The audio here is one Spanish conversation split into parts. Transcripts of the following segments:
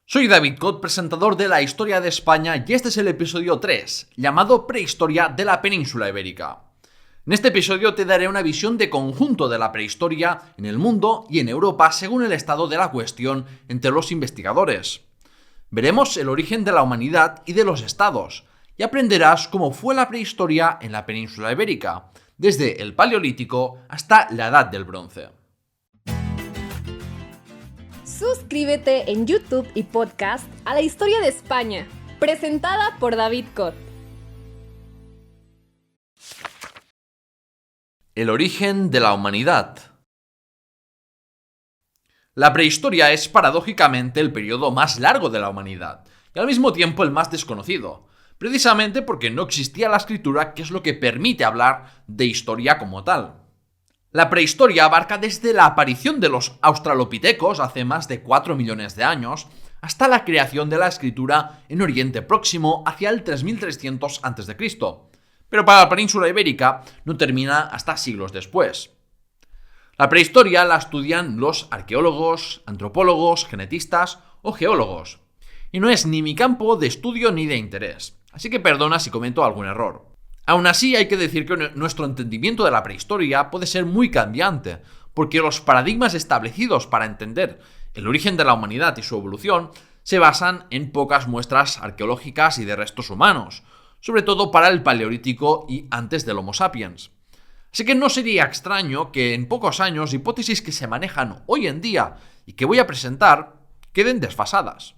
Soy David Cot, presentador de La Historia de España, y este es el episodio 3, llamado Prehistoria de la Península Ibérica. En este episodio te daré una visión de conjunto de la prehistoria en el mundo y en Europa según el estado de la cuestión entre los investigadores. Veremos el origen de la humanidad y de los estados, y aprenderás cómo fue la prehistoria en la Península Ibérica, desde el Paleolítico hasta la Edad del Bronce. Suscríbete en YouTube y podcast a La Historia de España, presentada por David Cot. El origen de la humanidad. La prehistoria es paradójicamente el periodo más largo de la humanidad y al mismo tiempo el más desconocido, precisamente porque no existía la escritura, que es lo que permite hablar de historia como tal. La prehistoria abarca desde la aparición de los australopitecos hace más de 4 millones de años hasta la creación de la escritura en Oriente Próximo hacia el 3300 a.C., pero para la península ibérica no termina hasta siglos después. La prehistoria la estudian los arqueólogos, antropólogos, genetistas o geólogos, y no es ni mi campo de estudio ni de interés, así que perdona si comento algún error. Aún así, hay que decir que nuestro entendimiento de la prehistoria puede ser muy cambiante, porque los paradigmas establecidos para entender el origen de la humanidad y su evolución se basan en pocas muestras arqueológicas y de restos humanos, sobre todo para el Paleolítico y antes del Homo sapiens. Así que no sería extraño que en pocos años hipótesis que se manejan hoy en día y que voy a presentar queden desfasadas.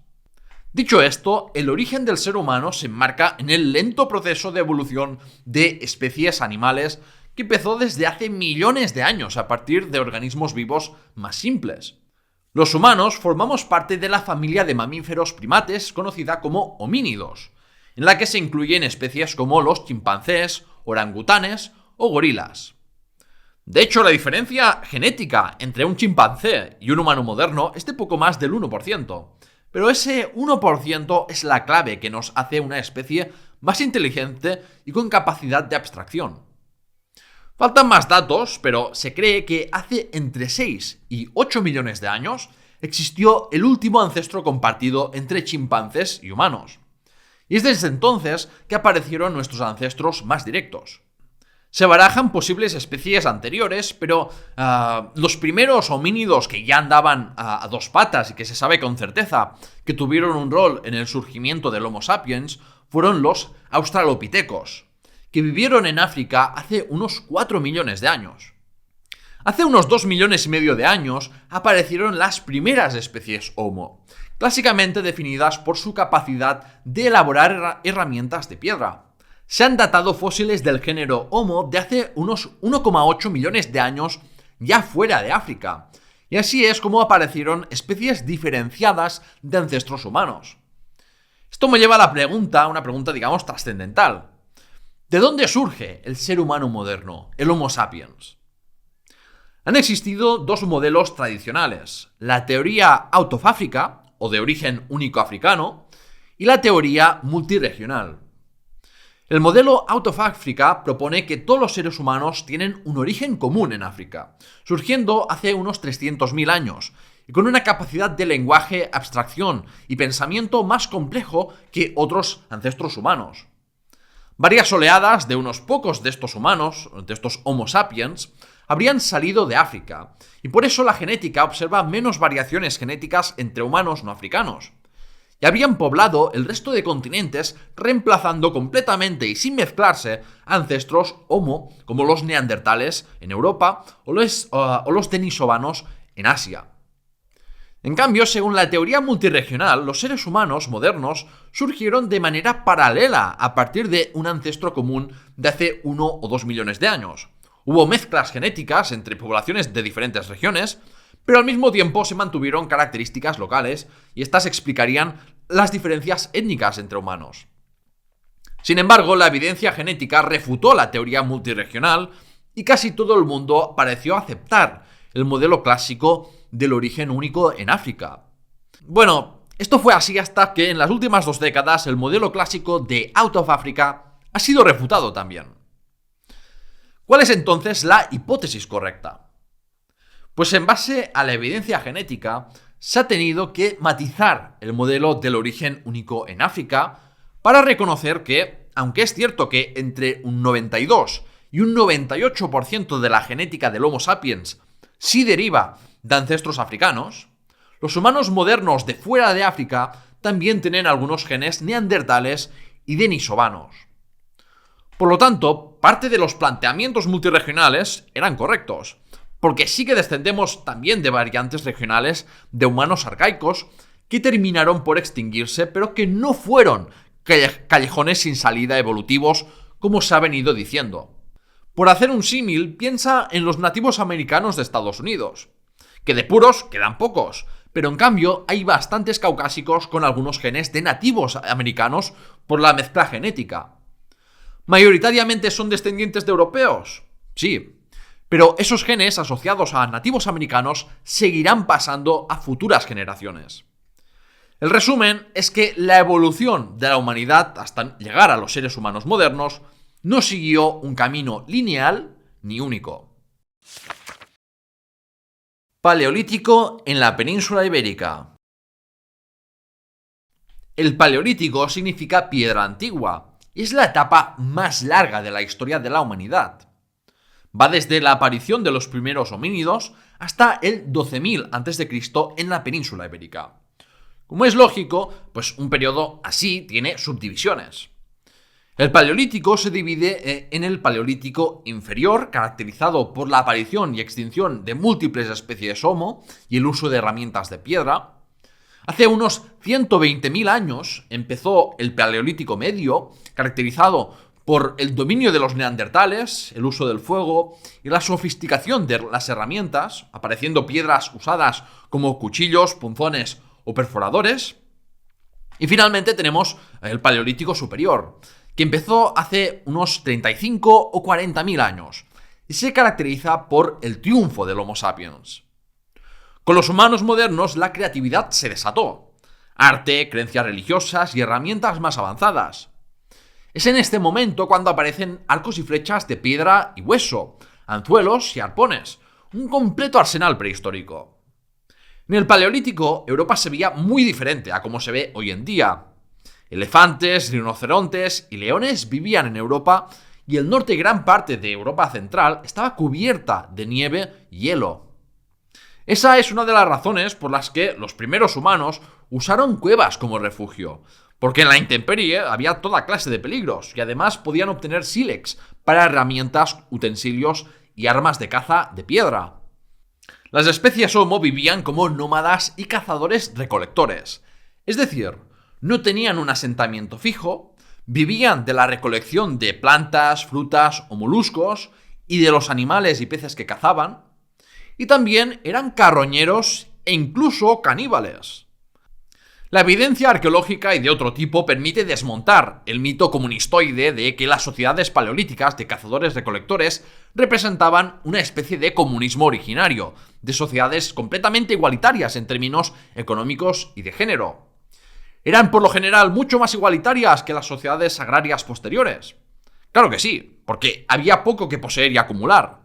Dicho esto, el origen del ser humano se enmarca en el lento proceso de evolución de especies animales que empezó desde hace millones de años a partir de organismos vivos más simples. Los humanos formamos parte de la familia de mamíferos primates conocida como homínidos, en la que se incluyen especies como los chimpancés, orangutanes o gorilas. De hecho, la diferencia genética entre un chimpancé y un humano moderno es de poco más del 1%. Pero ese 1% es la clave que nos hace una especie más inteligente y con capacidad de abstracción. Faltan más datos, pero se cree que hace entre 6 y 8 millones de años existió el último ancestro compartido entre chimpancés y humanos. Y es desde entonces que aparecieron nuestros ancestros más directos. Se barajan posibles especies anteriores, pero los primeros homínidos que ya andaban a dos patas y que se sabe con certeza que tuvieron un rol en el surgimiento del Homo sapiens fueron los australopitecos, que vivieron en África hace unos 4 millones de años. Hace unos 2 millones y medio de años aparecieron las primeras especies Homo, clásicamente definidas por su capacidad de elaborar herramientas de piedra. Se han datado fósiles del género Homo de hace unos 1,8 millones de años ya fuera de África, y así es como aparecieron especies diferenciadas de ancestros humanos. Esto me lleva a una pregunta digamos trascendental. ¿De dónde surge el ser humano moderno, el Homo sapiens? Han existido dos modelos tradicionales, la teoría autofáfica, o de origen único africano, y la teoría multiregional. El modelo autofáfica propone que todos los seres humanos tienen un origen común en África, surgiendo hace unos 300.000 años, y con una capacidad de lenguaje, abstracción y pensamiento más complejo que otros ancestros humanos. Varias oleadas de unos pocos de estos humanos, de estos Homo sapiens, habrían salido de África, y por eso la genética observa menos variaciones genéticas entre humanos no africanos. Y habían poblado el resto de continentes reemplazando completamente y sin mezclarse ancestros Homo como los neandertales en Europa o los denisovanos en Asia. En cambio, según la teoría multiregional, los seres humanos modernos surgieron de manera paralela a partir de un ancestro común de hace 1 o 2 millones de años. Hubo mezclas genéticas entre poblaciones de diferentes regiones, pero al mismo tiempo se mantuvieron características locales y estas explicarían las diferencias étnicas entre humanos. Sin embargo, la evidencia genética refutó la teoría multiregional y casi todo el mundo pareció aceptar el modelo clásico del origen único en África. Bueno, esto fue así hasta que en las últimas 2 décadas el modelo clásico de Out of Africa ha sido refutado también. ¿Cuál es entonces la hipótesis correcta? Pues en base a la evidencia genética, se ha tenido que matizar el modelo del origen único en África para reconocer que, aunque es cierto que entre un 92 y un 98% de la genética del Homo sapiens sí deriva de ancestros africanos, los humanos modernos de fuera de África también tienen algunos genes neandertales y denisovanos. Por lo tanto, parte de los planteamientos multirregionales eran correctos, porque sí que descendemos también de variantes regionales de humanos arcaicos que terminaron por extinguirse, pero que no fueron callejones sin salida evolutivos, como se ha venido diciendo. Por hacer un símil, piensa en los nativos americanos de Estados Unidos, que de puros quedan pocos, pero en cambio hay bastantes caucásicos con algunos genes de nativos americanos por la mezcla genética. ¿Mayoritariamente son descendientes de europeos? Sí, pero esos genes asociados a nativos americanos seguirán pasando a futuras generaciones. El resumen es que la evolución de la humanidad hasta llegar a los seres humanos modernos no siguió un camino lineal ni único. Paleolítico en la península ibérica. El Paleolítico significa piedra antigua y es la etapa más larga de la historia de la humanidad. Va desde la aparición de los primeros homínidos hasta el 12.000 a.C. en la península ibérica. Como es lógico, pues un periodo así tiene subdivisiones. El Paleolítico se divide en el Paleolítico inferior, caracterizado por la aparición y extinción de múltiples especies Homo y el uso de herramientas de piedra. Hace unos 120.000 años empezó el Paleolítico medio, caracterizado por el dominio de los neandertales, el uso del fuego y la sofisticación de las herramientas, apareciendo piedras usadas como cuchillos, punzones o perforadores. Y finalmente tenemos el Paleolítico superior, que empezó hace unos 35 o 40.000 años y se caracteriza por el triunfo del Homo sapiens. Con los humanos modernos la creatividad se desató. Arte, creencias religiosas y herramientas más avanzadas. Es en este momento cuando aparecen arcos y flechas de piedra y hueso, anzuelos y arpones, un completo arsenal prehistórico. En el Paleolítico, Europa se veía muy diferente a como se ve hoy en día. Elefantes, rinocerontes y leones vivían en Europa y el norte y gran parte de Europa central estaba cubierta de nieve y hielo. Esa es una de las razones por las que los primeros humanos usaron cuevas como refugio, porque en la intemperie había toda clase de peligros y además podían obtener sílex para herramientas, utensilios y armas de caza de piedra. Las especies Homo vivían como nómadas y cazadores-recolectores, es decir, no tenían un asentamiento fijo, vivían de la recolección de plantas, frutas o moluscos y de los animales y peces que cazaban, y también eran carroñeros e incluso caníbales. La evidencia arqueológica y de otro tipo permite desmontar el mito comunistoide de que las sociedades paleolíticas de cazadores-recolectores representaban una especie de comunismo originario, de sociedades completamente igualitarias en términos económicos y de género. Eran por lo general mucho más igualitarias que las sociedades agrarias posteriores. Claro que sí, porque había poco que poseer y acumular.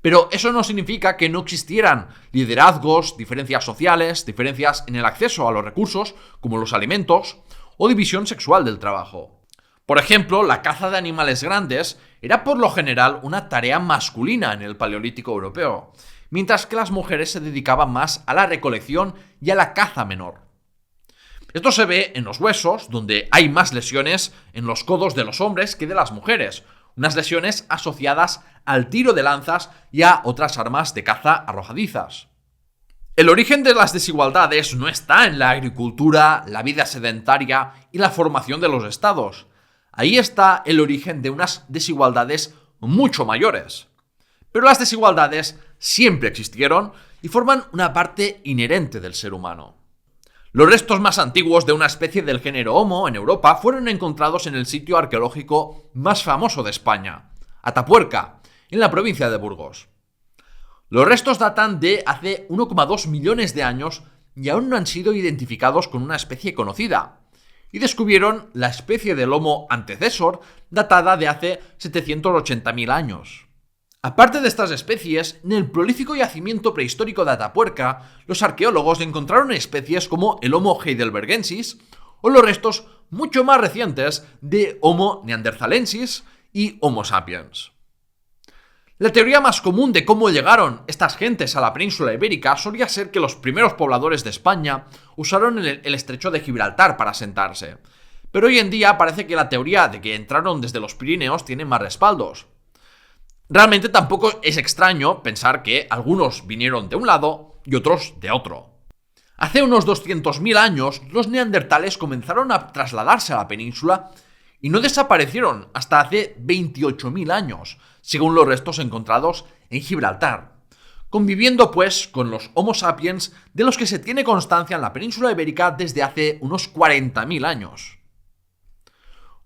Pero eso no significa que no existieran liderazgos, diferencias sociales, diferencias en el acceso a los recursos, como los alimentos, o división sexual del trabajo. Por ejemplo, la caza de animales grandes era por lo general una tarea masculina en el Paleolítico europeo, mientras que las mujeres se dedicaban más a la recolección y a la caza menor. Esto se ve en los huesos, donde hay más lesiones en los codos de los hombres que de las mujeres, unas lesiones asociadas al tiro de lanzas y a otras armas de caza arrojadizas. El origen de las desigualdades no está en la agricultura, la vida sedentaria y la formación de los estados. Ahí está el origen de unas desigualdades mucho mayores. Pero las desigualdades siempre existieron y forman una parte inherente del ser humano. Los restos más antiguos de una especie del género Homo en Europa fueron encontrados en el sitio arqueológico más famoso de España, Atapuerca, en la provincia de Burgos. Los restos datan de hace 1,2 millones de años y aún no han sido identificados con una especie conocida, y descubrieron la especie del Homo antecesor datada de hace 780.000 años. Aparte de estas especies, en el prolífico yacimiento prehistórico de Atapuerca, los arqueólogos encontraron especies como el Homo heidelbergensis o los restos mucho más recientes de Homo neanderthalensis y Homo sapiens. La teoría más común de cómo llegaron estas gentes a la península ibérica solía ser que los primeros pobladores de España usaron el estrecho de Gibraltar para asentarse. Pero hoy en día parece que la teoría de que entraron desde los Pirineos tiene más respaldos. Realmente tampoco es extraño pensar que algunos vinieron de un lado y otros de otro. Hace unos 200.000 años, los neandertales comenzaron a trasladarse a la península y no desaparecieron hasta hace 28.000 años, según los restos encontrados en Gibraltar, conviviendo pues con los Homo sapiens de los que se tiene constancia en la península ibérica desde hace unos 40.000 años.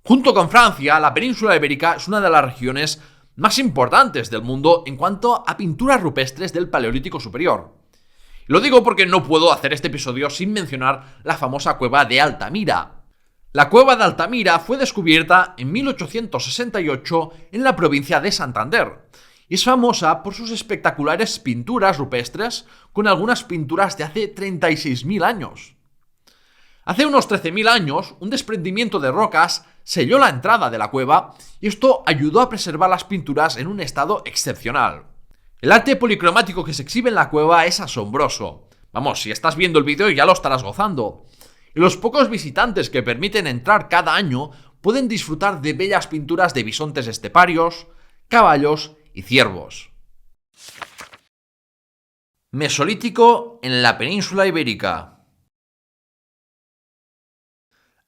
Junto con Francia, la península ibérica es una de las regiones más importantes del mundo en cuanto a pinturas rupestres del Paleolítico Superior. Lo digo porque no puedo hacer este episodio sin mencionar la famosa cueva de Altamira. La cueva de Altamira fue descubierta en 1868 en la provincia de Santander y es famosa por sus espectaculares pinturas rupestres con algunas pinturas de hace 36.000 años. Hace unos 13.000 años, un desprendimiento de rocas selló la entrada de la cueva y esto ayudó a preservar las pinturas en un estado excepcional. El arte policromático que se exhibe en la cueva es asombroso. Vamos, si estás viendo el vídeo ya lo estarás gozando. Y los pocos visitantes que permiten entrar cada año pueden disfrutar de bellas pinturas de bisontes esteparios, caballos y ciervos. Mesolítico en la península ibérica.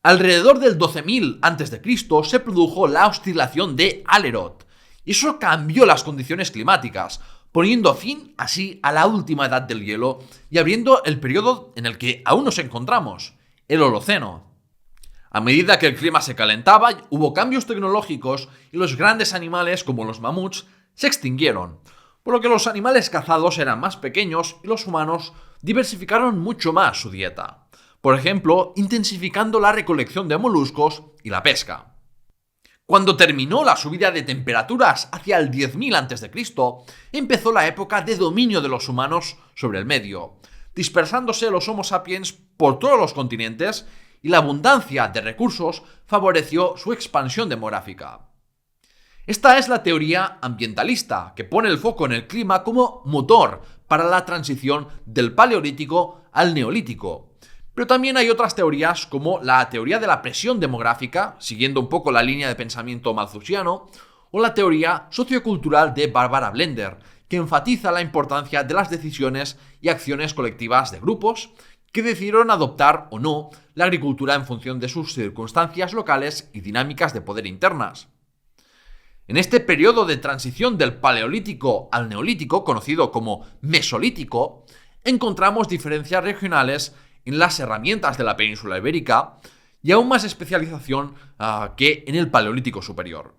Alrededor del 12.000 a.C. se produjo la oscilación de Alerot, y eso cambió las condiciones climáticas, poniendo fin así a la última edad del hielo y abriendo el periodo en el que aún nos encontramos, el Holoceno. A medida que el clima se calentaba, hubo cambios tecnológicos y los grandes animales, como los mamuts, se extinguieron, por lo que los animales cazados eran más pequeños y los humanos diversificaron mucho más su dieta. Por ejemplo, intensificando la recolección de moluscos y la pesca. Cuando terminó la subida de temperaturas hacia el 10.000 a.C., empezó la época de dominio de los humanos sobre el medio, dispersándose los Homo sapiens por todos los continentes y la abundancia de recursos favoreció su expansión demográfica. Esta es la teoría ambientalista, que pone el foco en el clima como motor para la transición del Paleolítico al Neolítico. Pero también hay otras teorías como la teoría de la presión demográfica, siguiendo un poco la línea de pensamiento malthusiano, o la teoría sociocultural de Barbara Blender, que enfatiza la importancia de las decisiones y acciones colectivas de grupos que decidieron adoptar o no la agricultura en función de sus circunstancias locales y dinámicas de poder internas. En este periodo de transición del Paleolítico al Neolítico, conocido como Mesolítico, encontramos diferencias regionales en las herramientas de la península ibérica y aún más especialización que en el Paleolítico Superior.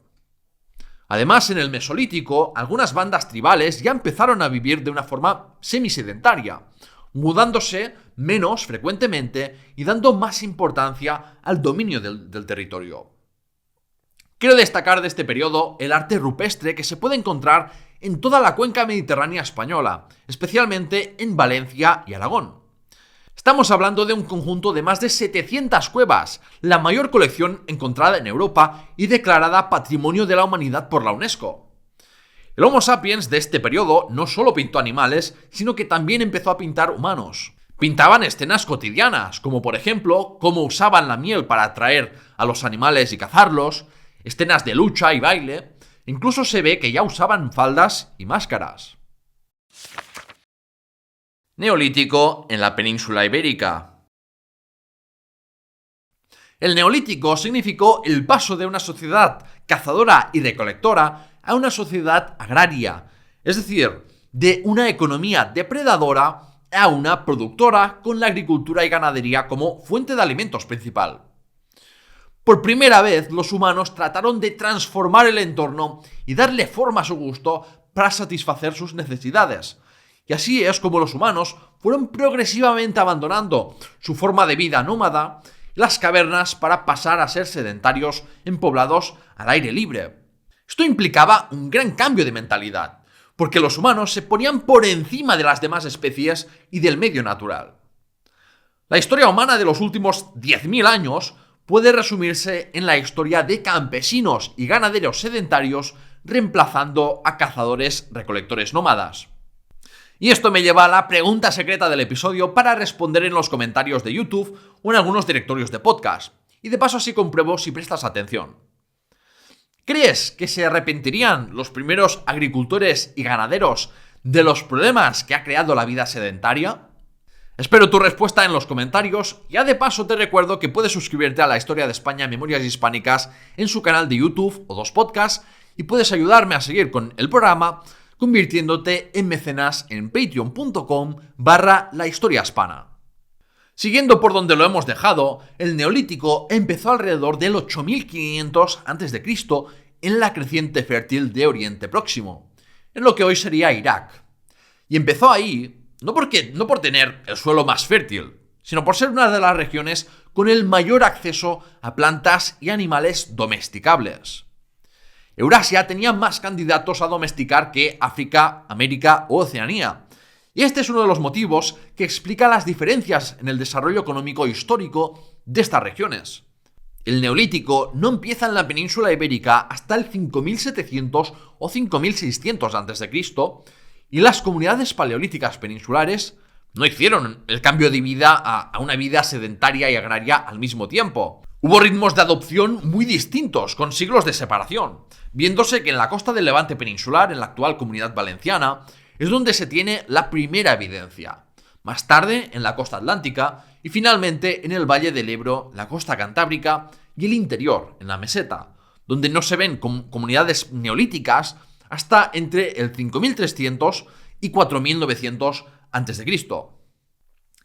Además, en el Mesolítico, algunas bandas tribales ya empezaron a vivir de una forma semisedentaria, mudándose menos frecuentemente y dando más importancia al dominio del territorio. Quiero destacar de este periodo el arte rupestre que se puede encontrar en toda la cuenca mediterránea española, especialmente en Valencia y Aragón. Estamos hablando de un conjunto de más de 700 cuevas, la mayor colección encontrada en Europa y declarada Patrimonio de la Humanidad por la UNESCO. El Homo sapiens de este periodo no solo pintó animales, sino que también empezó a pintar humanos. Pintaban escenas cotidianas, como por ejemplo cómo usaban la miel para atraer a los animales y cazarlos, escenas de lucha y baile, incluso se ve que ya usaban faldas y máscaras. Neolítico en la península ibérica. El Neolítico significó el paso de una sociedad cazadora y recolectora a una sociedad agraria, es decir, de una economía depredadora a una productora con la agricultura y ganadería como fuente de alimentos principal. Por primera vez, los humanos trataron de transformar el entorno y darle forma a su gusto para satisfacer sus necesidades. Y así es como los humanos fueron progresivamente abandonando su forma de vida nómada y las cavernas para pasar a ser sedentarios en poblados al aire libre. Esto implicaba un gran cambio de mentalidad, porque los humanos se ponían por encima de las demás especies y del medio natural. La historia humana de los últimos 10.000 años puede resumirse en la historia de campesinos y ganaderos sedentarios reemplazando a cazadores-recolectores nómadas. Y esto me lleva a la pregunta secreta del episodio para responder en los comentarios de YouTube o en algunos directorios de podcast. Y de paso así compruebo si prestas atención. ¿Crees que se arrepentirían los primeros agricultores y ganaderos de los problemas que ha creado la vida sedentaria? Espero tu respuesta en los comentarios. Ya de paso te recuerdo que puedes suscribirte a La Historia de España Memorias Hispánicas en su canal de YouTube o dos podcasts y puedes ayudarme a seguir con el programa convirtiéndote en mecenas en patreon.com/lahistoriahispana. Siguiendo por donde lo hemos dejado, el Neolítico empezó alrededor del 8500 a.C. en la creciente fértil de Oriente Próximo, en lo que hoy sería Irak. Y empezó ahí no por tener el suelo más fértil, sino por ser una de las regiones con el mayor acceso a plantas y animales domesticables. Eurasia tenía más candidatos a domesticar que África, América o Oceanía. Y este es uno de los motivos que explica las diferencias en el desarrollo económico histórico de estas regiones. El Neolítico no empieza en la península ibérica hasta el 5700 o 5600 a.C. y las comunidades paleolíticas peninsulares no hicieron el cambio de vida a una vida sedentaria y agraria al mismo tiempo. Hubo ritmos de adopción muy distintos, con siglos de separación, viéndose que en la costa del Levante peninsular, en la actual Comunidad Valenciana, es donde se tiene la primera evidencia. Más tarde, en la costa atlántica y finalmente en el Valle del Ebro, la costa cantábrica y el interior, en la meseta, donde no se ven comunidades neolíticas hasta entre el 5300 y 4900 a.C.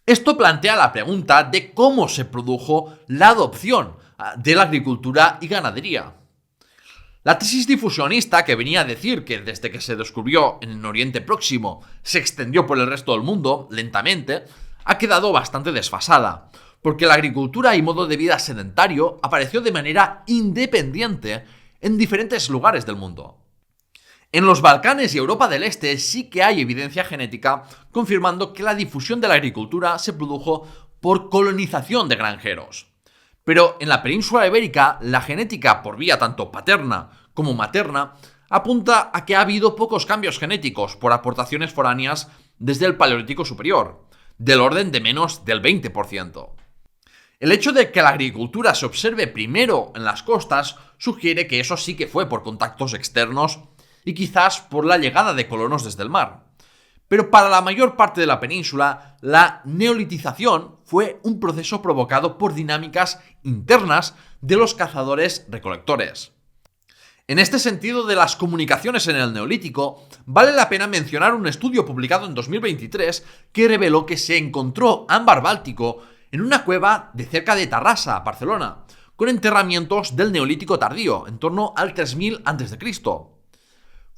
Esto plantea la pregunta de cómo se produjo la adopción de la agricultura y ganadería. La tesis difusionista, que venía a decir que desde que se descubrió en el Oriente Próximo se extendió por el resto del mundo lentamente, ha quedado bastante desfasada, porque la agricultura y modo de vida sedentario apareció de manera independiente en diferentes lugares del mundo. En los Balcanes y Europa del Este sí que hay evidencia genética confirmando que la difusión de la agricultura se produjo por colonización de granjeros. Pero en la península ibérica, la genética por vía tanto paterna como materna apunta a que ha habido pocos cambios genéticos por aportaciones foráneas desde el Paleolítico Superior, del orden de menos del 20%. El hecho de que la agricultura se observe primero en las costas sugiere que eso sí que fue por contactos externos y quizás por la llegada de colonos desde el mar. Pero para la mayor parte de la península, la neolitización fue un proceso provocado por dinámicas internas de los cazadores-recolectores. En este sentido de las comunicaciones en el Neolítico, vale la pena mencionar un estudio publicado en 2023 que reveló que se encontró ámbar báltico en una cueva de cerca de Tarrasa, Barcelona, con enterramientos del Neolítico tardío, en torno al 3000 a.C.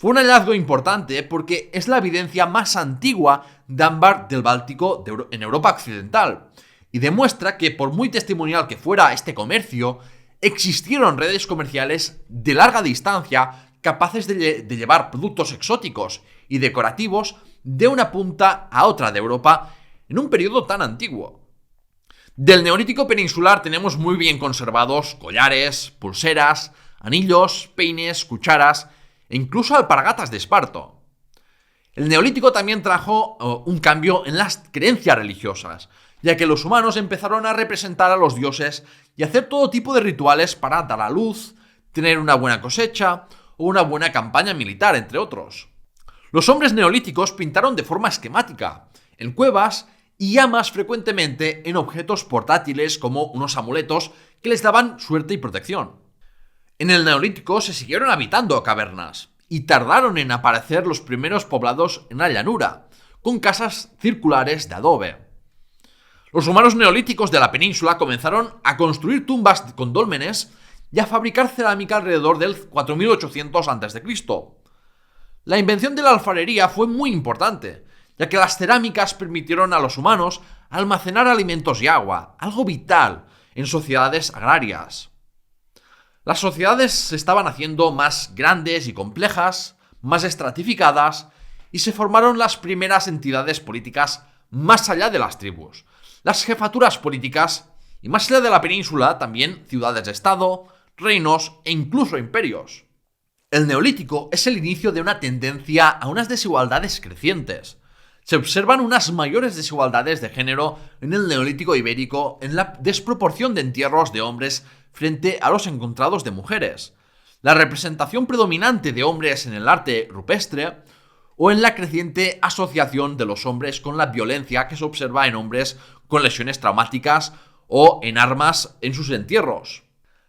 Fue un hallazgo importante porque es la evidencia más antigua de ámbar del Báltico en Europa occidental y demuestra que, por muy testimonial que fuera este comercio, existieron redes comerciales de larga distancia capaces de llevar productos exóticos y decorativos de una punta a otra de Europa en un periodo tan antiguo. Del Neolítico peninsular tenemos muy bien conservados collares, pulseras, anillos, peines, cucharas e incluso alpargatas de esparto. El Neolítico también trajo un cambio en las creencias religiosas, ya que los humanos empezaron a representar a los dioses y hacer todo tipo de rituales para dar a luz, tener una buena cosecha o una buena campaña militar, entre otros. Los hombres neolíticos pintaron de forma esquemática, en cuevas y ya más frecuentemente en objetos portátiles como unos amuletos que les daban suerte y protección. En el Neolítico se siguieron habitando cavernas y tardaron en aparecer los primeros poblados en la llanura, con casas circulares de adobe. Los humanos neolíticos de la península comenzaron a construir tumbas con dólmenes y a fabricar cerámica alrededor del 4800 a.C. La invención de la alfarería fue muy importante, ya que las cerámicas permitieron a los humanos almacenar alimentos y agua, algo vital en sociedades agrarias. Las sociedades se estaban haciendo más grandes y complejas, más estratificadas, y se formaron las primeras entidades políticas más allá de las tribus, las jefaturas políticas y más allá de la península también ciudades de estado, reinos e incluso imperios. El Neolítico es el inicio de una tendencia a unas desigualdades crecientes. Se observan unas mayores desigualdades de género en el Neolítico ibérico en la desproporción de entierros de hombres frente a los encontrados de mujeres, la representación predominante de hombres en el arte rupestre o en la creciente asociación de los hombres con la violencia que se observa en hombres con lesiones traumáticas o en armas en sus entierros.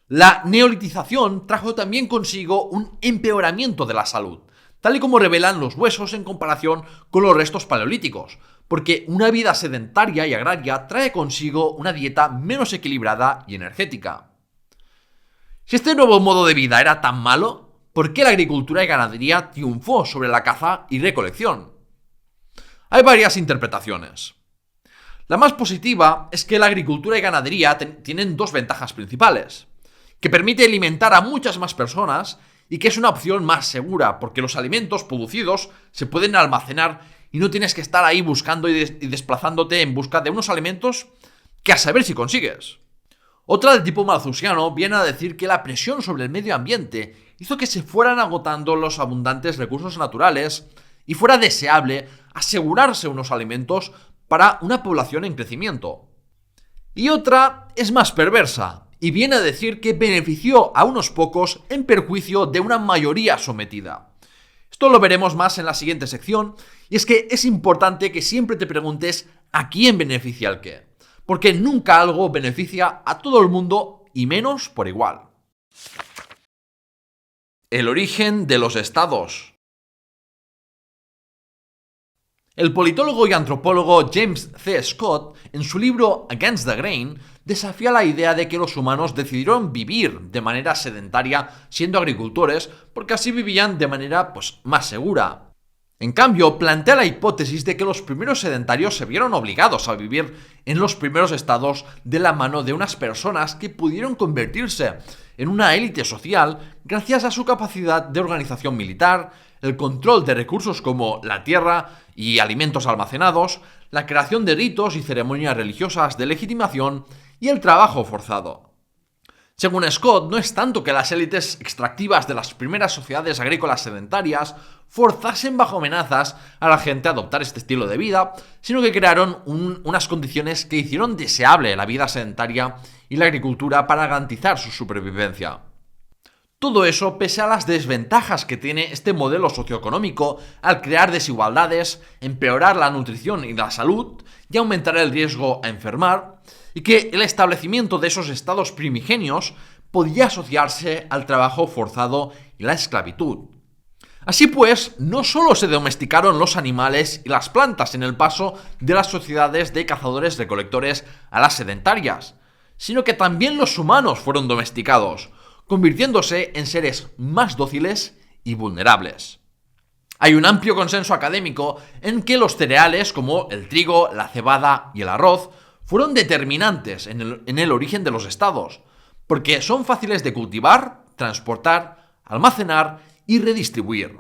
La neolitización trajo también consigo un empeoramiento de la salud, tal y como revelan los huesos en comparación con los restos paleolíticos, porque una vida sedentaria y agraria trae consigo una dieta menos equilibrada y energética. Si este nuevo modo de vida era tan malo, ¿por qué la agricultura y ganadería triunfó sobre la caza y recolección? Hay varias interpretaciones. La más positiva es que la agricultura y ganadería tienen dos ventajas principales: que permite alimentar a muchas más personas y que es una opción más segura porque los alimentos producidos se pueden almacenar y no tienes que estar ahí buscando y desplazándote en busca de unos alimentos que a saber si consigues. Otra del tipo malthusiano viene a decir que la presión sobre el medio ambiente hizo que se fueran agotando los abundantes recursos naturales y fuera deseable asegurarse unos alimentos para una población en crecimiento. Y otra es más perversa y viene a decir que benefició a unos pocos en perjuicio de una mayoría sometida. Esto lo veremos más en la siguiente sección, y es que es importante que siempre te preguntes a quién beneficia el qué, porque nunca algo beneficia a todo el mundo y menos por igual. El origen de los estados. El politólogo y antropólogo James C. Scott, en su libro Against the Grain, desafía la idea de que los humanos decidieron vivir de manera sedentaria siendo agricultores porque así vivían de manera más segura. En cambio, plantea la hipótesis de que los primeros sedentarios se vieron obligados a vivir en los primeros estados de la mano de unas personas que pudieron convertirse en una élite social gracias a su capacidad de organización militar, el control de recursos como la tierra y alimentos almacenados, la creación de ritos y ceremonias religiosas de legitimación y el trabajo forzado. Según Scott, no es tanto que las élites extractivas de las primeras sociedades agrícolas sedentarias forzasen bajo amenazas a la gente a adoptar este estilo de vida, sino que crearon unas condiciones que hicieron deseable la vida sedentaria y la agricultura para garantizar su supervivencia. Todo eso pese a las desventajas que tiene este modelo socioeconómico al crear desigualdades, empeorar la nutrición y la salud y aumentar el riesgo a enfermar, y que el establecimiento de esos estados primigenios podía asociarse al trabajo forzado y la esclavitud. Así pues, no solo se domesticaron los animales y las plantas en el paso de las sociedades de cazadores-recolectores a las sedentarias, sino que también los humanos fueron domesticados, convirtiéndose en seres más dóciles y vulnerables. Hay un amplio consenso académico en que los cereales como el trigo, la cebada y el arroz fueron determinantes en el origen de los estados, porque son fáciles de cultivar, transportar, almacenar y redistribuir.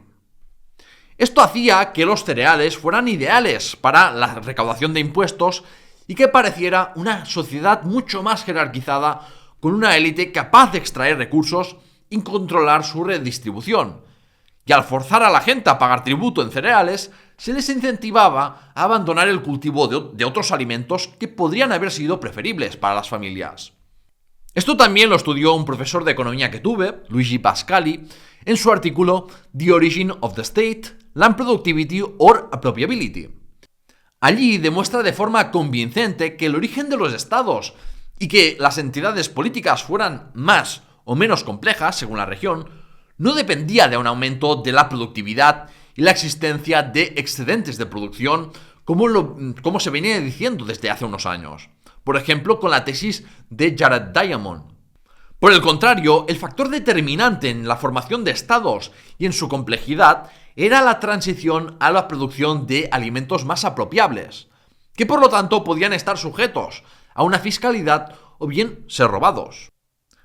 Esto hacía que los cereales fueran ideales para la recaudación de impuestos y que pareciera una sociedad mucho más jerarquizada con una élite capaz de extraer recursos y controlar su redistribución. Y al forzar a la gente a pagar tributo en cereales, se les incentivaba a abandonar el cultivo de otros alimentos que podrían haber sido preferibles para las familias. Esto también lo estudió un profesor de economía que tuve, Luigi Pascali, en su artículo The Origin of the State, Land Productivity or Appropriability. Allí demuestra de forma convincente que el origen de los estados y que las entidades políticas fueran más o menos complejas según la región no dependía de un aumento de la productividad y la existencia de excedentes de producción como se venía diciendo desde hace unos años. Por ejemplo, con la tesis de Jared Diamond. Por el contrario, el factor determinante en la formación de estados y en su complejidad era la transición a la producción de alimentos más apropiables, que por lo tanto podían estar sujetos a una fiscalidad o bien ser robados.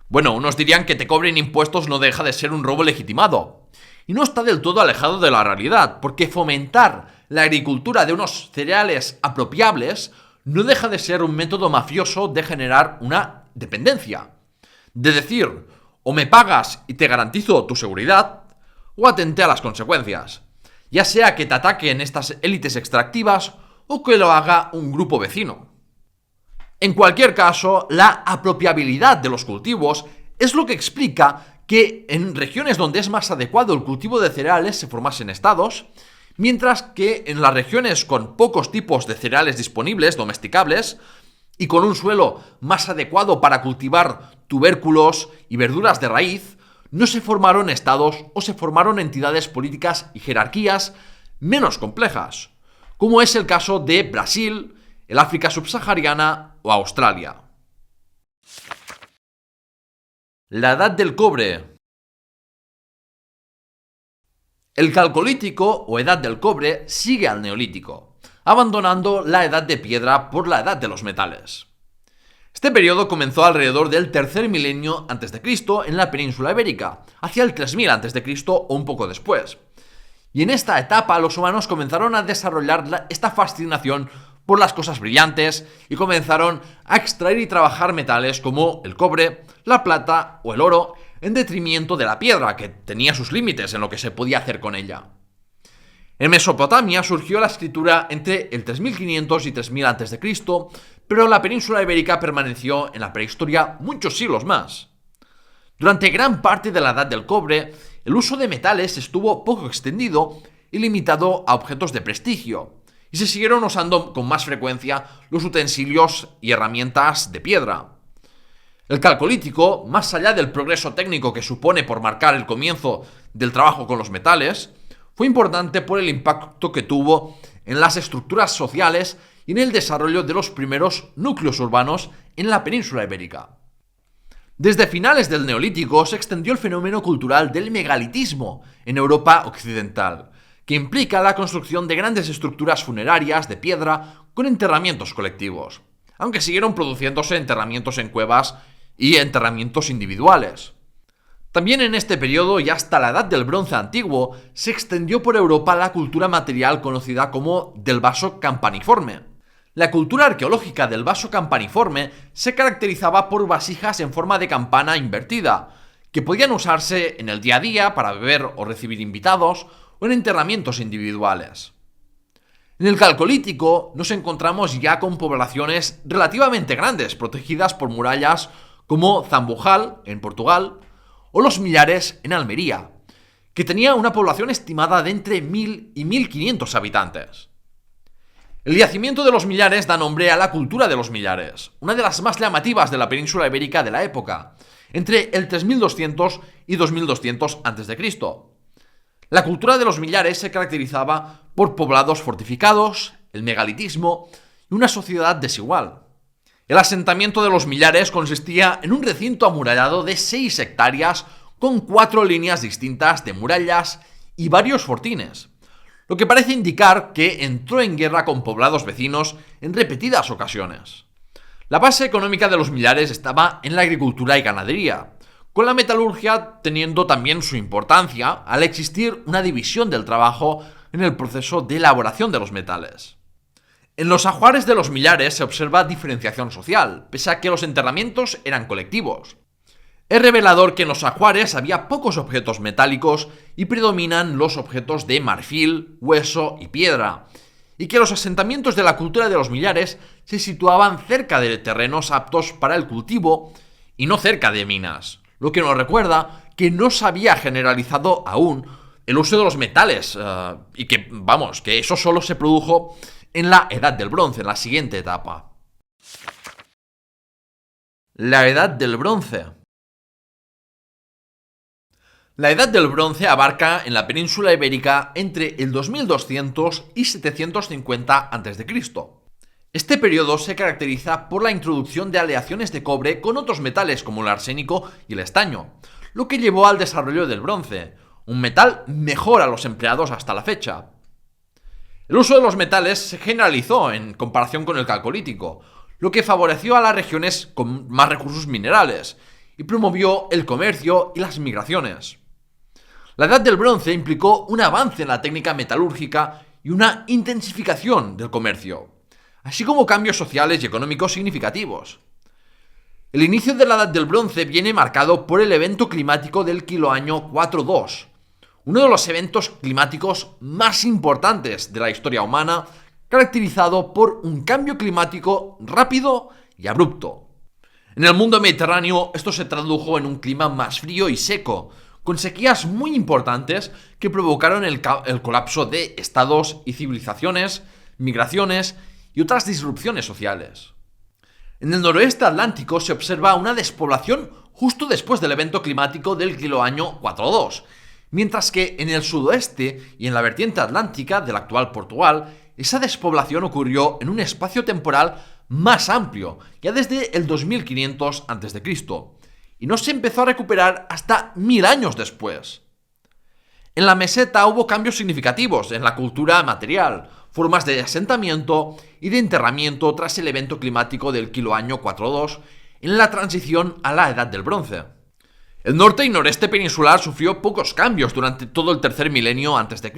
Bueno, unos dirían que te cobren impuestos no deja de ser un robo legitimado. Y no está del todo alejado de la realidad, porque fomentar la agricultura de unos cereales apropiables no deja de ser un método mafioso de generar una dependencia. De decir, o me pagas y te garantizo tu seguridad, o atente a las consecuencias, ya sea que te ataquen estas élites extractivas o que lo haga un grupo vecino. En cualquier caso, la apropiabilidad de los cultivos es lo que explica que en regiones donde es más adecuado el cultivo de cereales se formasen estados, mientras que en las regiones con pocos tipos de cereales disponibles, domesticables, y con un suelo más adecuado para cultivar tubérculos y verduras de raíz, no se formaron estados o se formaron entidades políticas y jerarquías menos complejas, como es el caso de Brasil, el África subsahariana o Australia. La edad del cobre. El calcolítico o edad del cobre sigue al neolítico, abandonando la edad de piedra por la edad de los metales. Este periodo comenzó alrededor del tercer milenio a.C. en la península ibérica, hacia el 3000 a.C. o un poco después. Y en esta etapa los humanos comenzaron a desarrollar esta fascinación por las cosas brillantes y comenzaron a extraer y trabajar metales como el cobre, la plata o el oro, en detrimento de la piedra, que tenía sus límites en lo que se podía hacer con ella. En Mesopotamia surgió la escritura entre el 3500 y 3000 a.C., pero la península ibérica permaneció en la prehistoria muchos siglos más. Durante gran parte de la Edad del Cobre, el uso de metales estuvo poco extendido y limitado a objetos de prestigio, y se siguieron usando con más frecuencia los utensilios y herramientas de piedra. El calcolítico, más allá del progreso técnico que supone por marcar el comienzo del trabajo con los metales, fue importante por el impacto que tuvo en las estructuras sociales y en el desarrollo de los primeros núcleos urbanos en la península ibérica. Desde finales del Neolítico se extendió el fenómeno cultural del megalitismo en Europa occidental, que implica la construcción de grandes estructuras funerarias de piedra con enterramientos colectivos, aunque siguieron produciéndose enterramientos en cuevas y enterramientos individuales. También en este periodo y hasta la Edad del Bronce antiguo se extendió por Europa la cultura material conocida como del vaso campaniforme. La cultura arqueológica del vaso campaniforme se caracterizaba por vasijas en forma de campana invertida, que podían usarse en el día a día para beber o recibir invitados o en enterramientos individuales. En el Calcolítico nos encontramos ya con poblaciones relativamente grandes, protegidas por murallas como Zambujal, en Portugal, o Los Millares, en Almería, que tenía una población estimada de entre 1000 y 1500 habitantes. El yacimiento de Los Millares da nombre a la cultura de los millares, una de las más llamativas de la península ibérica de la época, entre el 3200 y 2200 a.C. La cultura de los millares se caracterizaba por poblados fortificados, el megalitismo y una sociedad desigual. El asentamiento de los millares consistía en un recinto amurallado de 6 hectáreas con 4 líneas distintas de murallas y varios fortines, lo que parece indicar que entró en guerra con poblados vecinos en repetidas ocasiones. La base económica de los millares estaba en la agricultura y ganadería, con la metalurgia teniendo también su importancia al existir una división del trabajo en el proceso de elaboración de los metales. En los ajuares de los millares se observa diferenciación social, pese a que los enterramientos eran colectivos. Es revelador que en los ajuares había pocos objetos metálicos y predominan los objetos de marfil, hueso y piedra, y que los asentamientos de la cultura de los millares se situaban cerca de terrenos aptos para el cultivo y no cerca de minas, lo que nos recuerda que no se había generalizado aún el uso de los metales y que eso solo se produjo en la Edad del Bronce, en la siguiente etapa. La Edad del Bronce. La Edad del Bronce abarca en la península ibérica entre el 2200 y 750 a.C. Este periodo se caracteriza por la introducción de aleaciones de cobre con otros metales como el arsénico y el estaño, lo que llevó al desarrollo del bronce, un metal mejor a los empleados hasta la fecha. El uso de los metales se generalizó en comparación con el calcolítico, lo que favoreció a las regiones con más recursos minerales y promovió el comercio y las migraciones. La Edad del Bronce implicó un avance en la técnica metalúrgica y una intensificación del comercio, así como cambios sociales y económicos significativos. El inicio de la Edad del Bronce viene marcado por el evento climático del kiloaño 42, uno de los eventos climáticos más importantes de la historia humana, caracterizado por un cambio climático rápido y abrupto. En el mundo mediterráneo esto se tradujo en un clima más frío y seco, con sequías muy importantes que provocaron el colapso de estados y civilizaciones, migraciones y otras disrupciones sociales. En el noroeste atlántico se observa una despoblación justo después del evento climático del kiloaño 42, mientras que en el sudoeste y en la vertiente atlántica del actual Portugal, esa despoblación ocurrió en un espacio temporal más amplio, ya desde el 2500 a.C., y no se empezó a recuperar hasta 1000 años después. En la meseta hubo cambios significativos en la cultura material, formas de asentamiento y de enterramiento tras el evento climático del kiloaño 42 en la transición a la Edad del Bronce. El norte y noreste peninsular sufrió pocos cambios durante todo el tercer milenio a.C.,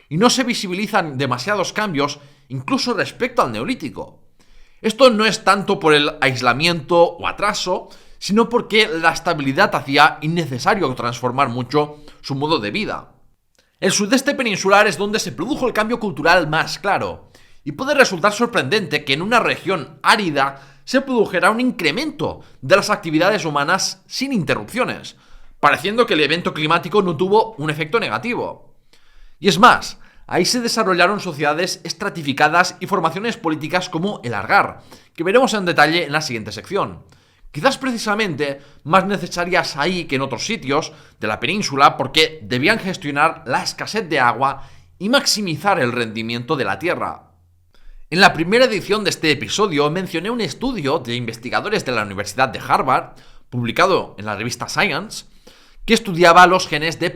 y no se visibilizan demasiados cambios incluso respecto al Neolítico. Esto no es tanto por el aislamiento o atraso, sino porque la estabilidad hacía innecesario transformar mucho su modo de vida. El sudeste peninsular es donde se produjo el cambio cultural más claro, y puede resultar sorprendente que en una región árida se produjera un incremento de las actividades humanas sin interrupciones, pareciendo que el evento climático no tuvo un efecto negativo. Y es más, ahí se desarrollaron sociedades estratificadas y formaciones políticas como el Argar, que veremos en detalle en la siguiente sección. Quizás precisamente más necesarias ahí que en otros sitios de la península porque debían gestionar la escasez de agua y maximizar el rendimiento de la tierra. En la primera edición de este episodio mencioné un estudio de investigadores de la Universidad de Harvard, publicado en la revista Science, que estudiaba los genes de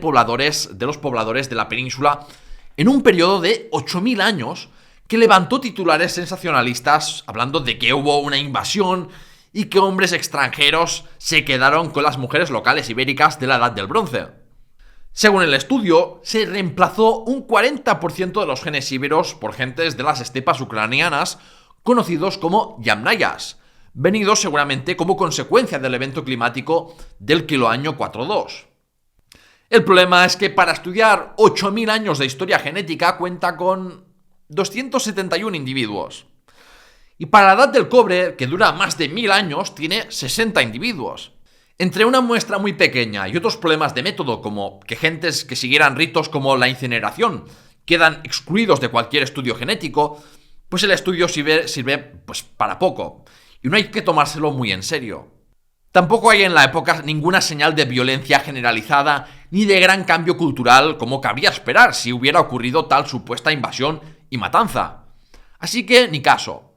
los pobladores de la península en un periodo de 8000 años, que levantó titulares sensacionalistas hablando de que hubo una invasión y que hombres extranjeros se quedaron con las mujeres locales ibéricas de la Edad del Bronce. Según el estudio, se reemplazó un 40% de los genes íberos por gentes de las estepas ucranianas, conocidos como yamnayas, venidos seguramente como consecuencia del evento climático del kiloaño 42. El problema es que para estudiar 8000 años de historia genética cuenta con 271 individuos. Y para la Edad del Cobre, que dura más de 1000 años, tiene 60 individuos. Entre una muestra muy pequeña y otros problemas de método, como que gentes que siguieran ritos como la incineración quedan excluidos de cualquier estudio genético, pues el estudio sirve para poco, y no hay que tomárselo muy en serio. Tampoco hay en la época ninguna señal de violencia generalizada ni de gran cambio cultural como cabría esperar si hubiera ocurrido tal supuesta invasión y matanza. Así que ni caso.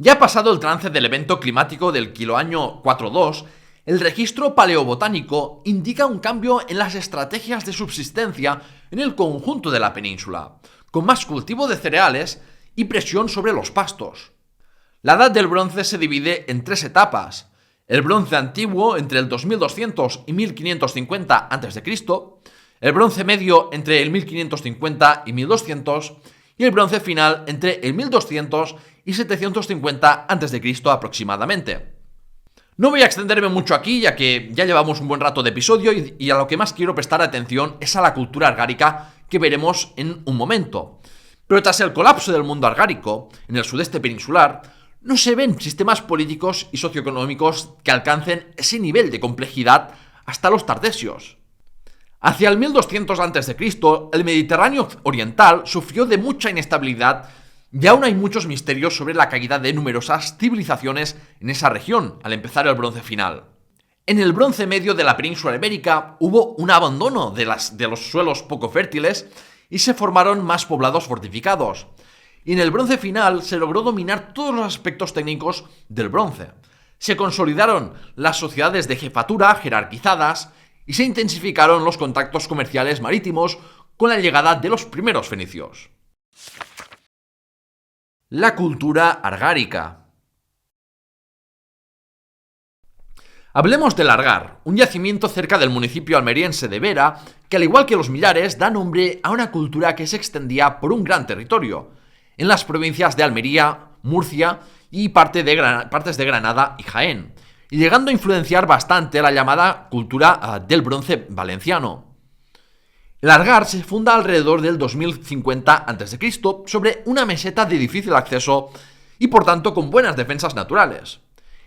Ya pasado el trance del evento climático del kiloaño 42, el registro paleobotánico indica un cambio en las estrategias de subsistencia en el conjunto de la península, con más cultivo de cereales y presión sobre los pastos. La Edad del Bronce se divide en 3 etapas: el Bronce Antiguo entre el 2200 y 1550 a.C., el Bronce Medio entre el 1550 y 1200, y el Bronce Final entre el 1200 y 750 a.C. aproximadamente. No voy a extenderme mucho aquí, ya que ya llevamos un buen rato de episodio y a lo que más quiero prestar atención es a la cultura argárica que veremos en un momento. Pero tras el colapso del mundo argárico, en el sudeste peninsular, no se ven sistemas políticos y socioeconómicos que alcancen ese nivel de complejidad hasta los tardesios. Hacia el 1200 a.C., el Mediterráneo oriental sufrió de mucha inestabilidad y aún hay muchos misterios sobre la caída de numerosas civilizaciones en esa región al empezar el Bronce Final. En el Bronce Medio de la península ibérica hubo un abandono de los suelos poco fértiles y se formaron más poblados fortificados. Y en el Bronce Final se logró dominar todos los aspectos técnicos del bronce. Se consolidaron las sociedades de jefatura jerarquizadas y se intensificaron los contactos comerciales marítimos con la llegada de los primeros fenicios. La cultura argárica. Hablemos de Largar, un yacimiento cerca del municipio almeriense de Vera, que al igual que los Millares da nombre a una cultura que se extendía por un gran territorio, en las provincias de Almería, Murcia y partes de Granada y Jaén, y llegando a influenciar bastante la llamada cultura del bronce valenciano. Largar se funda alrededor del 2050 a.C. sobre una meseta de difícil acceso y por tanto con buenas defensas naturales.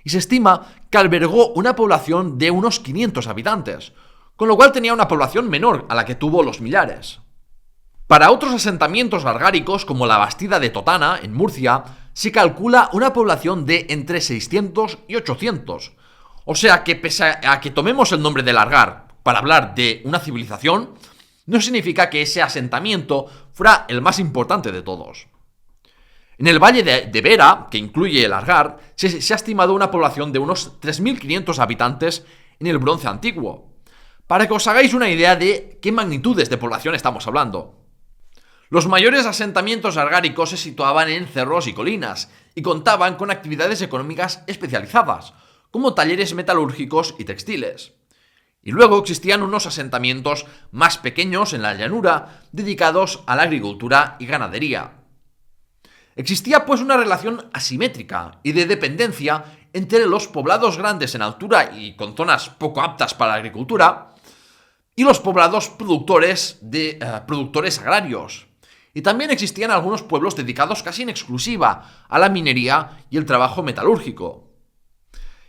Y se estima que albergó una población de unos 500 habitantes, con lo cual tenía una población menor a la que tuvo los Millares. Para otros asentamientos largáricos, como la Bastida de Totana, en Murcia, se calcula una población de entre 600 y 800. O sea que pese a que tomemos el nombre de Largar para hablar de una civilización, no significa que ese asentamiento fuera el más importante de todos. En el valle de Vera, que incluye Largar, se ha estimado una población de unos 3.500 habitantes en el Bronce Antiguo, para que os hagáis una idea de qué magnitudes de población estamos hablando. Los mayores asentamientos largáricos se situaban en cerros y colinas, y contaban con actividades económicas especializadas, como talleres metalúrgicos y textiles. Y luego existían unos asentamientos más pequeños en la llanura, dedicados a la agricultura y ganadería. Existía pues una relación asimétrica y de dependencia entre los poblados grandes en altura y con zonas poco aptas para la agricultura y los poblados productores agrarios. Y también existían algunos pueblos dedicados casi en exclusiva a la minería y el trabajo metalúrgico.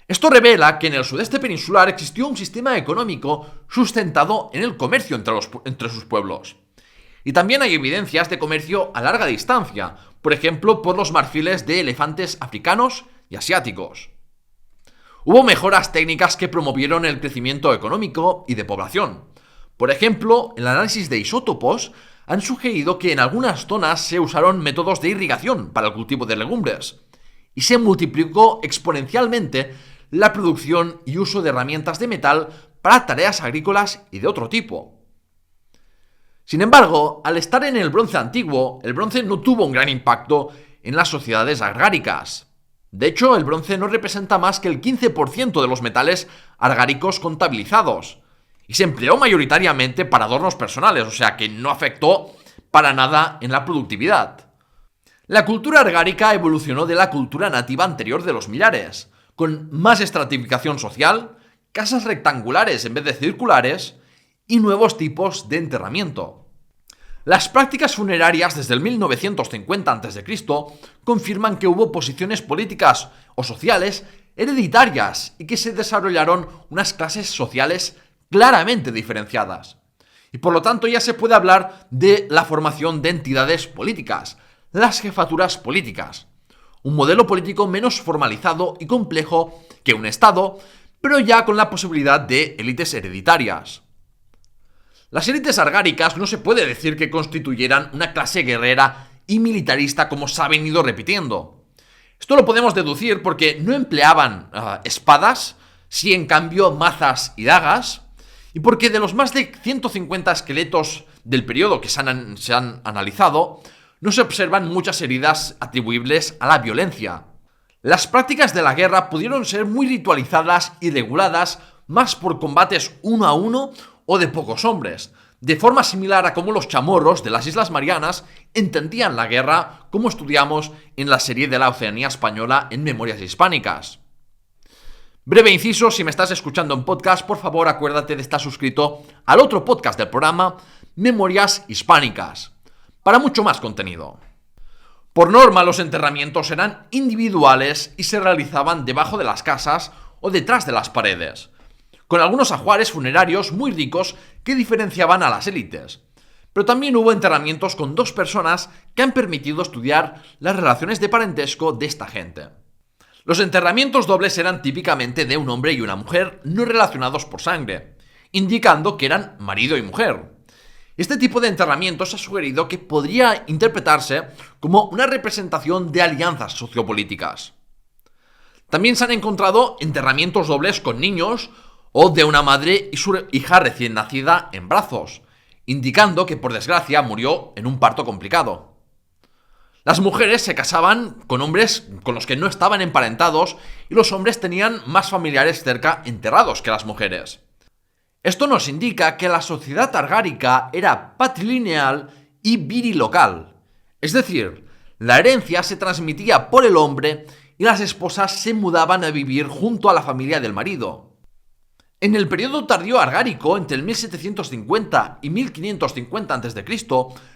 Esto revela que en el sudeste peninsular existió un sistema económico sustentado en el comercio entre sus pueblos. Y también hay evidencias de comercio a larga distancia, por ejemplo por los marfiles de elefantes africanos y asiáticos. Hubo mejoras técnicas que promovieron el crecimiento económico y de población. Por ejemplo, el análisis de isótopos han sugerido que en algunas zonas se usaron métodos de irrigación para el cultivo de legumbres, y se multiplicó exponencialmente la producción y uso de herramientas de metal para tareas agrícolas y de otro tipo. Sin embargo, al estar en el Bronce Antiguo, el bronce no tuvo un gran impacto en las sociedades argáricas. De hecho, el bronce no representa más que el 15% de los metales argáricos contabilizados, y se empleó mayoritariamente para adornos personales, o sea que no afectó para nada en la productividad. La cultura argárica evolucionó de la cultura nativa anterior de los Millares, con más estratificación social, casas rectangulares en vez de circulares y nuevos tipos de enterramiento. Las prácticas funerarias desde el 1950 a.C. confirman que hubo posiciones políticas o sociales hereditarias y que se desarrollaron unas clases sociales claramente diferenciadas. Y por lo tanto ya se puede hablar de la formación de entidades políticas, las jefaturas políticas. Un modelo político menos formalizado y complejo que un Estado, pero ya con la posibilidad de élites hereditarias. Las élites argáricas no se puede decir que constituyeran una clase guerrera y militarista como se ha venido repitiendo. Esto lo podemos deducir porque no empleaban espadas, sí en cambio mazas y dagas, y porque de los más de 150 esqueletos del periodo que se han analizado, no se observan muchas heridas atribuibles a la violencia. Las prácticas de la guerra pudieron ser muy ritualizadas y reguladas más por combates uno a uno o de pocos hombres, de forma similar a cómo los chamorros de las Islas Marianas entendían la guerra, como estudiamos en la serie de la Oceanía Española en Memorias Hispánicas. Breve inciso, si me estás escuchando en podcast, por favor acuérdate de estar suscrito al otro podcast del programa, Memorias Hispánicas, para mucho más contenido. Por norma, los enterramientos eran individuales y se realizaban debajo de las casas o detrás de las paredes, con algunos ajuares funerarios muy ricos que diferenciaban a las élites. Pero también hubo enterramientos con dos personas que han permitido estudiar las relaciones de parentesco de esta gente. Los enterramientos dobles eran típicamente de un hombre y una mujer no relacionados por sangre, indicando que eran marido y mujer. Este tipo de enterramientos ha sugerido que podría interpretarse como una representación de alianzas sociopolíticas. También se han encontrado enterramientos dobles con niños o de una madre y su hija recién nacida en brazos, indicando que por desgracia murió en un parto complicado. Las mujeres se casaban con hombres con los que no estaban emparentados y los hombres tenían más familiares cerca enterrados que las mujeres. Esto nos indica que la sociedad argárica era patrilineal y virilocal, es decir, la herencia se transmitía por el hombre y las esposas se mudaban a vivir junto a la familia del marido. En el periodo tardío argárico, entre el 1750 y 1550 a.C.,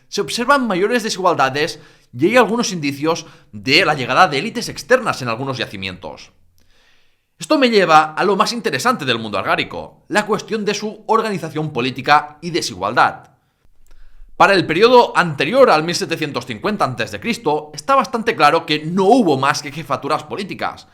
se observan mayores desigualdades y hay algunos indicios de la llegada de élites externas en algunos yacimientos. Esto me lleva a lo más interesante del mundo argárico, la cuestión de su organización política y desigualdad. Para el periodo anterior al 1750 a.C., está bastante claro que no hubo más que jefaturas políticas,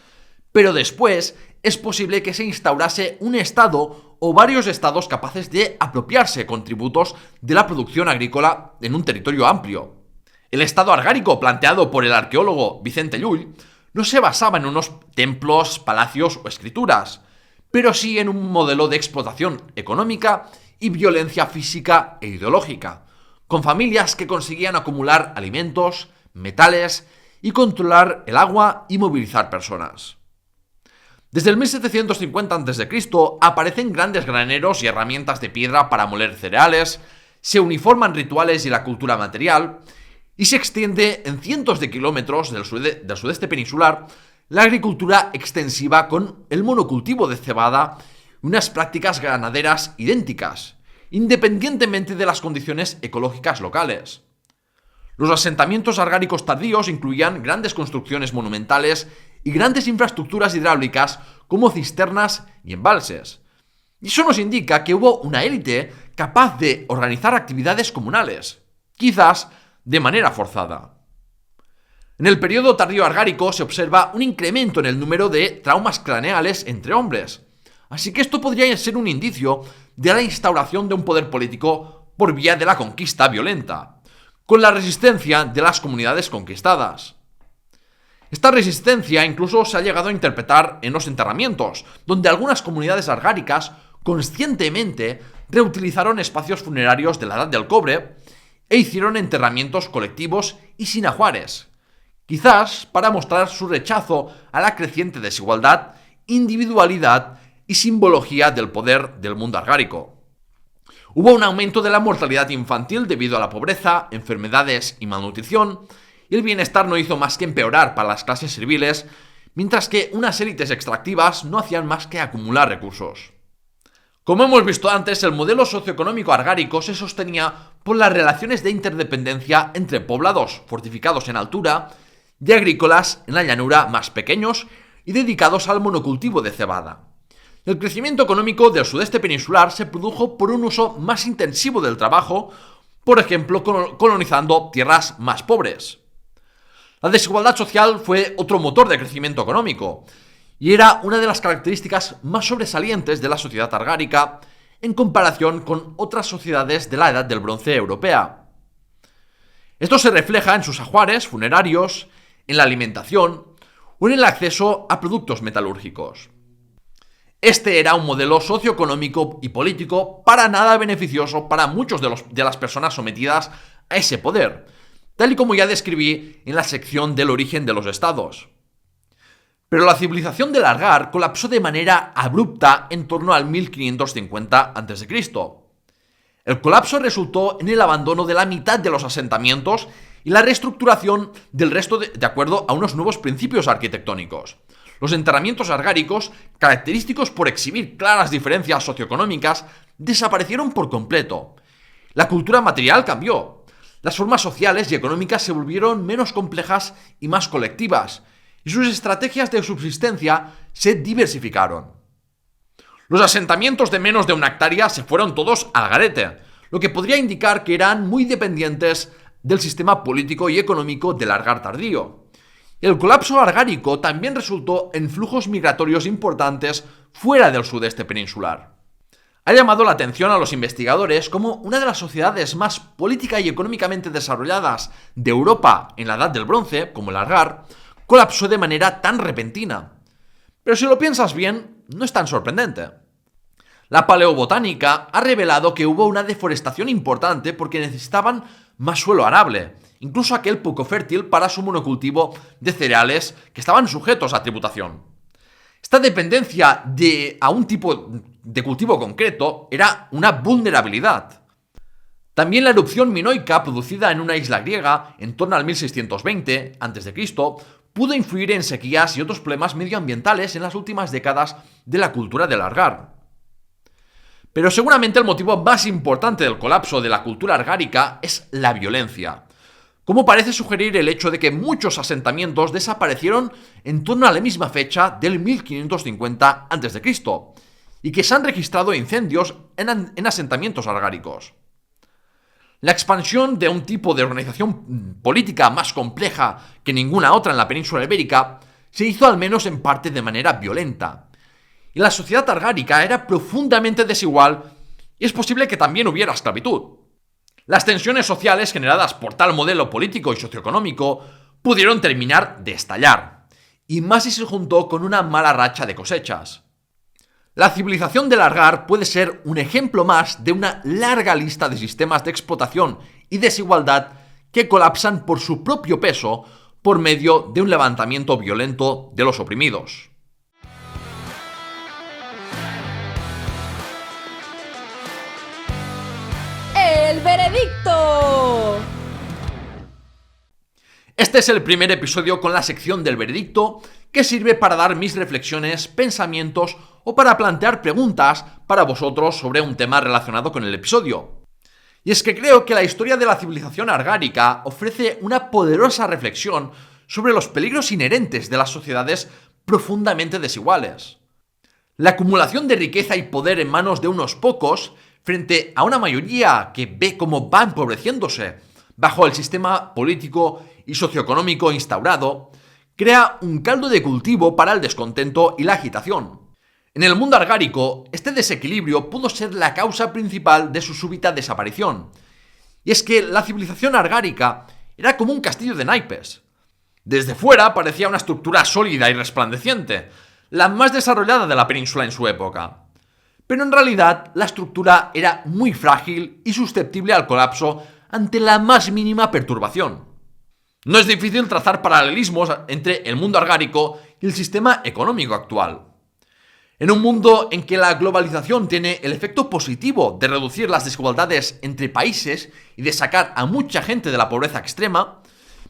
pero después es posible que se instaurase un estado o varios estados capaces de apropiarse con tributos de la producción agrícola en un territorio amplio. El estado argárico planteado por el arqueólogo Vicente Llull no se basaba en unos templos, palacios o escrituras, pero sí en un modelo de explotación económica y violencia física e ideológica, con familias que conseguían acumular alimentos, metales y controlar el agua y movilizar personas. Desde el 1750 a.C. aparecen grandes graneros y herramientas de piedra para moler cereales, se uniforman rituales y la cultura material, y se extiende en cientos de kilómetros del sudeste peninsular la agricultura extensiva con el monocultivo de cebada y unas prácticas ganaderas idénticas, independientemente de las condiciones ecológicas locales. Los asentamientos argáricos tardíos incluían grandes construcciones monumentales y grandes infraestructuras hidráulicas como cisternas y embalses. Y eso nos indica que hubo una élite capaz de organizar actividades comunales, quizás de manera forzada. En el periodo tardío argárico se observa un incremento en el número de traumas craneales entre hombres, así que esto podría ser un indicio de la instauración de un poder político por vía de la conquista violenta, con la resistencia de las comunidades conquistadas. Esta resistencia incluso se ha llegado a interpretar en los enterramientos, donde algunas comunidades argáricas conscientemente reutilizaron espacios funerarios de la Edad del Cobre e hicieron enterramientos colectivos y sin ajuares, quizás para mostrar su rechazo a la creciente desigualdad, individualidad y simbología del poder del mundo argárico. Hubo un aumento de la mortalidad infantil debido a la pobreza, enfermedades y malnutrición, y el bienestar no hizo más que empeorar para las clases serviles, mientras que unas élites extractivas no hacían más que acumular recursos. Como hemos visto antes, el modelo socioeconómico argárico se sostenía por las relaciones de interdependencia entre poblados fortificados en altura y agrícolas en la llanura más pequeños y dedicados al monocultivo de cebada. El crecimiento económico del sudeste peninsular se produjo por un uso más intensivo del trabajo, por ejemplo, colonizando tierras más pobres. La desigualdad social fue otro motor de crecimiento económico, y era una de las características más sobresalientes de la sociedad argárica en comparación con otras sociedades de la Edad del Bronce europea. Esto se refleja en sus ajuares funerarios, en la alimentación o en el acceso a productos metalúrgicos. Este era un modelo socioeconómico y político para nada beneficioso para muchos de las personas sometidas a ese poder, tal y como ya describí en la sección del origen de los estados. Pero la civilización del Argar colapsó de manera abrupta en torno al 1550 a.C. El colapso resultó en el abandono de la mitad de los asentamientos y la reestructuración del resto de acuerdo a unos nuevos principios arquitectónicos. Los enterramientos argáricos, característicos por exhibir claras diferencias socioeconómicas, desaparecieron por completo. La cultura material cambió. Las formas sociales y económicas se volvieron menos complejas y más colectivas, y sus estrategias de subsistencia se diversificaron. Los asentamientos de menos de 1 hectárea se fueron todos al garete, lo que podría indicar que eran muy dependientes del sistema político y económico del Argar tardío. El colapso argárico también resultó en flujos migratorios importantes fuera del sudeste peninsular. Ha llamado la atención a los investigadores como una de las sociedades más política y económicamente desarrolladas de Europa en la Edad del Bronce, como el Argar, colapsó de manera tan repentina. Pero si lo piensas bien, no es tan sorprendente. La paleobotánica ha revelado que hubo una deforestación importante porque necesitaban más suelo arable, incluso aquel poco fértil para su monocultivo de cereales que estaban sujetos a tributación. Esta dependencia a un tipo de cultivo concreto era una vulnerabilidad. También la erupción minoica producida en una isla griega en torno al 1620 a.C. pudo influir en sequías y otros problemas medioambientales en las últimas décadas de la cultura del argar. Pero seguramente el motivo más importante del colapso de la cultura argárica es la violencia, como parece sugerir el hecho de que muchos asentamientos desaparecieron en torno a la misma fecha del 1550 a.C. y que se han registrado incendios en asentamientos argáricos. La expansión de un tipo de organización política más compleja que ninguna otra en la península ibérica se hizo al menos en parte de manera violenta. Y la sociedad argárica era profundamente desigual y es posible que también hubiera esclavitud. Las tensiones sociales generadas por tal modelo político y socioeconómico pudieron terminar de estallar, y más si se juntó con una mala racha de cosechas. La civilización del argar puede ser un ejemplo más de una larga lista de sistemas de explotación y desigualdad que colapsan por su propio peso por medio de un levantamiento violento de los oprimidos. ¡El veredicto! Este es el primer episodio con la sección del veredicto, que sirve para dar mis reflexiones, pensamientos o para plantear preguntas para vosotros sobre un tema relacionado con el episodio. Y es que creo que la historia de la civilización argárica ofrece una poderosa reflexión sobre los peligros inherentes de las sociedades profundamente desiguales. La acumulación de riqueza y poder en manos de unos pocos frente a una mayoría que ve cómo va empobreciéndose bajo el sistema político y socioeconómico instaurado, crea un caldo de cultivo para el descontento y la agitación. En el mundo argárico, este desequilibrio pudo ser la causa principal de su súbita desaparición. Y es que la civilización argárica era como un castillo de naipes. Desde fuera parecía una estructura sólida y resplandeciente, la más desarrollada de la península en su época. Pero en realidad la estructura era muy frágil y susceptible al colapso ante la más mínima perturbación. No es difícil trazar paralelismos entre el mundo argárico y el sistema económico actual. En un mundo en que la globalización tiene el efecto positivo de reducir las desigualdades entre países y de sacar a mucha gente de la pobreza extrema,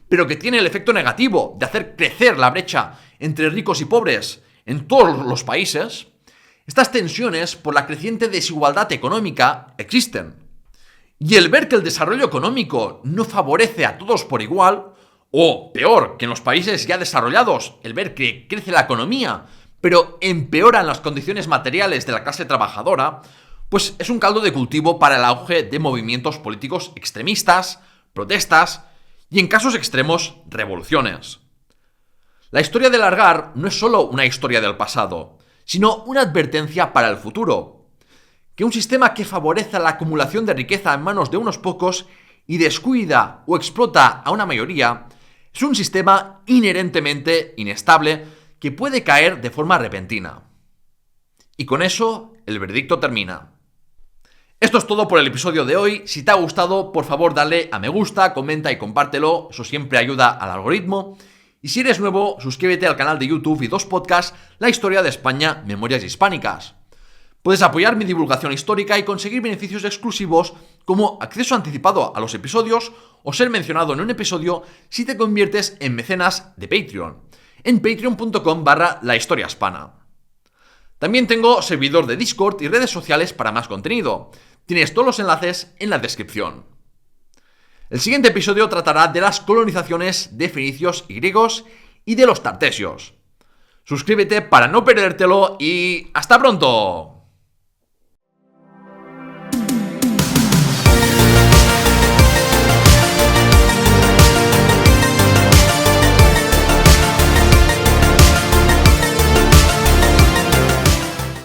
pero que tiene el efecto negativo de hacer crecer la brecha entre ricos y pobres en todos los países, estas tensiones por la creciente desigualdad económica existen. Y el ver que el desarrollo económico no favorece a todos por igual, o peor, que en los países ya desarrollados, el ver que crece la economía, pero empeoran las condiciones materiales de la clase trabajadora, pues es un caldo de cultivo para el auge de movimientos políticos extremistas, protestas y, en casos extremos, revoluciones. La historia del argar no es solo una historia del pasado, sino una advertencia para el futuro. Que un sistema que favorece la acumulación de riqueza en manos de unos pocos y descuida o explota a una mayoría, es un sistema inherentemente inestable que puede caer de forma repentina. Y con eso, el veredicto termina. Esto es todo por el episodio de hoy. Si te ha gustado, por favor dale a me gusta, comenta y compártelo, eso siempre ayuda al algoritmo. Y si eres nuevo, suscríbete al canal de YouTube y dos podcasts, La Historia de España, Memorias Hispánicas. Puedes apoyar mi divulgación histórica y conseguir beneficios exclusivos como acceso anticipado a los episodios o ser mencionado en un episodio si te conviertes en mecenas de Patreon, en patreon.com/lahistoriahispana. También tengo servidor de Discord y redes sociales para más contenido. Tienes todos los enlaces en la descripción. El siguiente episodio tratará de las colonizaciones de fenicios y griegos y de los tartesios. Suscríbete para no perdértelo y ¡hasta pronto!